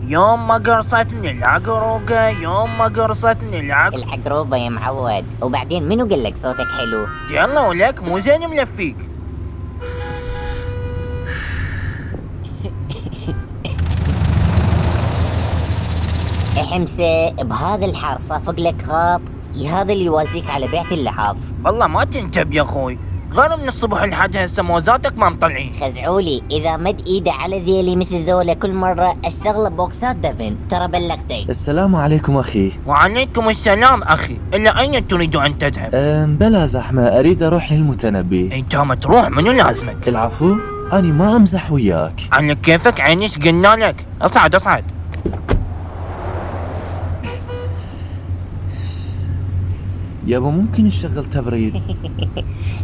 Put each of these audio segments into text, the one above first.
يوم ما قرصتني العقروقة، يوم ما قرصتني العقروبة يا معود. وبعدين منو قال لك صوتك حلو؟ يلا ولك مو زين ملفيك. حمسة بهذا الحر صافق لك غاط، هذا اللي يوازيك على بيعة اللحاف. والله ما تنتب يا اخوي، غير من الصبح لحد هسه موزاتك ما مطلعين. خزعولي اذا مد ايده على ذيلي مثل ذولا كل مرة اشتغل بوكسات دفن، ترى بلغتك. السلام عليكم اخي. وعليكم السلام اخي، الى اين تريد ان تذهب؟ بلا زحمة، اريد اروح للمتنبي. انت ما تروح، منو لازمك؟ العفو، اني ما امزح وياك. على كيفك عينيش قلنا لك، اصعد اصعد. يابا ممكن نشغل تبريد؟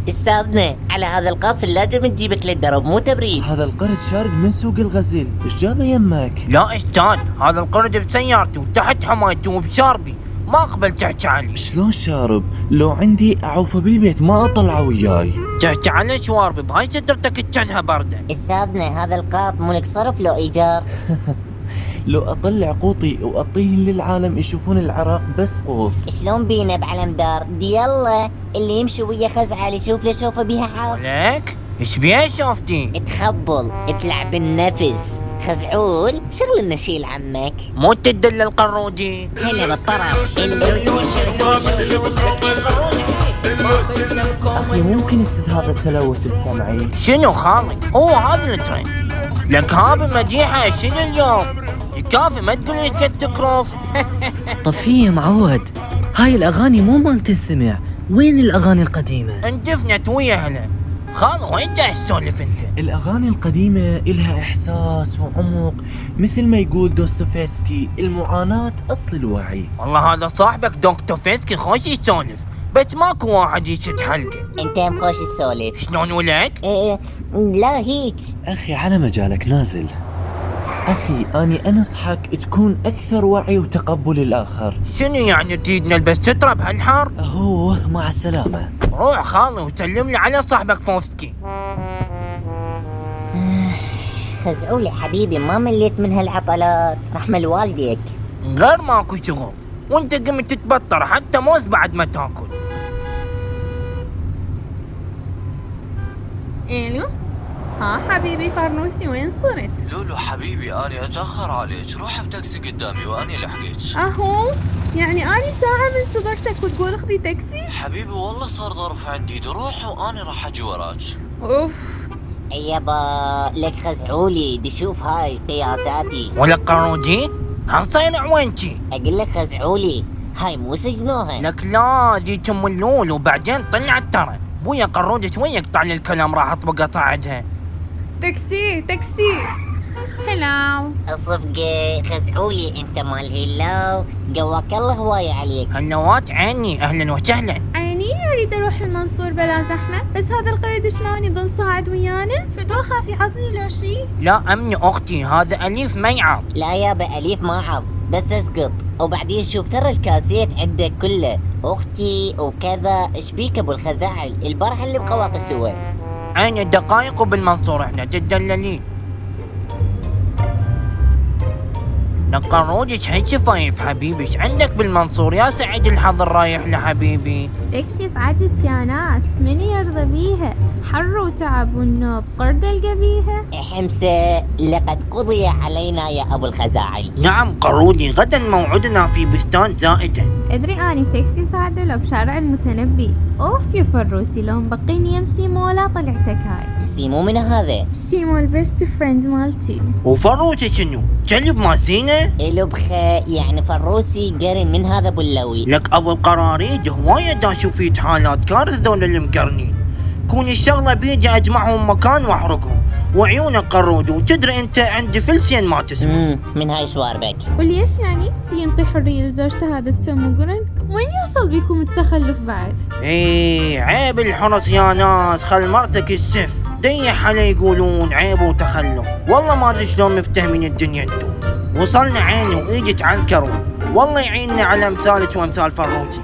استاذنا على هذا القافل لازم نجيبك للدرب مو تبريد. هذا القرد شارد من سوق الغزل، ايش جابه يمك؟ لا استاذ، هذا القرد بسيارتي وتحت حمايتي وبشاربي، ما اقبل تحكي علي. شلون شارب؟ لو عندي اعوفه بالبيت ما اطلعه وياي. تحكي علي شواربي بهاي سترتك تشنها برده. استاذنا هذا القاط مو لك صرف لو ايجار. لو اطلع قوطي واعطيه للعالم يشوفون العراق بس قوط. شلون بينا بعلم دار دي يلا اللي يمشي ويا خزعل يشوف له شوفه بيها حار. ولك ايش بيها شوفتي؟ تخبل اطلع بالنفس. خزعول شغل النشيل عمك، مو تدل القرودي. هلا بالطرف. اخي ممكن يصير هذا التلوث السمعي؟ شنو خالي، هو هذا الترند. لك هذا مديحه شنو اليوم؟ كافي ما تقول لي تكرف. طفيه معود، هاي الاغاني مو مالت السمع، وين الاغاني القديمه؟ اندفنت ويا هلا. خالو وين جاي تسولف انت؟ الاغاني القديمة الها احساس وعمق، مثل ما يقول دوستويفسكي المعاناة اصل الوعي. والله هذا صاحبك دوستويفسكي خوش يسولف، بس ماكو واحد يشد حلقه. انت مخوش السولف. شلون ولك؟ لا هيك. اخي على مجالك نازل. اخي اني انصحك تكون اكثر وعي وتقبل الاخر. شنو يعني تريد نلبس سترة بهالحر؟ اهو مع السلامة. روح خالي وسلم لي على صاحبك فوفسكي. خزعولي حبيبي ما مليت من هالعطلات، رحمة لوالديك. غير ماكو شغل، وانت قمت تتبطر حتى موز بعد ما تاكل. الو، ها حبيبي فرنوسي وين صرت؟ لولو حبيبي اني اتاخر عليك، روح بتاكسي قدامي واني لحقك. اهو يعني اني ساعة منتظرتك وتقول اخذي تاكسي؟ حبيبي والله صار ظرف عندي، روح واني راح اجي وراك. اوف يابا لك خزعولي دي شوف هاي قياساتي. ولا قرودي؟ هم صاير وينتي؟ اقول لك خزعولي هاي مو سجنوها. لك لا دي تم اللول وبعدين طلعت ترى. بويا قرودة شوي يقطع لي الكلام راح اطبق قطعتها. تاكسي تاكسي. هلاو الصفقة خزعولي انت مال هلاو، قواك الله هواية عليك. هالنوات عيني، اهلا وسهلا. عيني اريد اروح المنصور بلا زحمة، بس هذا القرد شلون يظل صاعد ويانا؟ فدول خاف يعضني لو شي. لا امني اختي، هذا اليف ما يعض. لا يابا اليف ما عض بس اسقط. وبعدين شوف ترى الكاسيت عندك كله اختي وكذا. ايش بيك ابو الخزاعل البارحة اللي بقواق سوا؟ عين الدقايق وبالمنصور احنا تدللين. نقرودش هاي شفايف حبيبي، ايش عندك بالمنصور يا سعيد الحظ رايح لحبيبي؟ تاكسي صعدت يا ناس، من يرضى بيها؟ حر وتعب والنوب قرد القى بيها. حمسة لقد قضي علينا يا ابو الخزاعل. نعم قرودي، غدا موعدنا في بستان زائدة. ادري اني تاكسي صعدة له بشارع المتنبي. اوف يا فروسي لو مبقيني يمسي مولا طلعتك هاي. سيمو من هذا؟ سيمو البيست فريند مالتي. وفروسي شنو؟ كلب مال زينة؟ البخة يعني فروسي قرن من هذا بلوي. لك ابو القراريد هواية دا شوفيت حالات كارثة ذول المقرنين. كون الشغلة بيدي اجمعهم مكان واحرقهم، وعيونك قرود وتدري انت عندي فلسين ما تسوى. من هاي شواربك. وليش يعني ينطي حرية لزوجته هذا تسمو قرن؟ وين يوصل بيكم التخلف بعد؟ ايه عيب الحرص يا ناس، خل مرتك السف. ديح علي يقولون عيب وتخلف. والله ما ادري شلون مفتهمين الدنيا انتو. وصلنا عيني وايدك على الكروة، والله يعيننا على امثالك وامثال فروتي.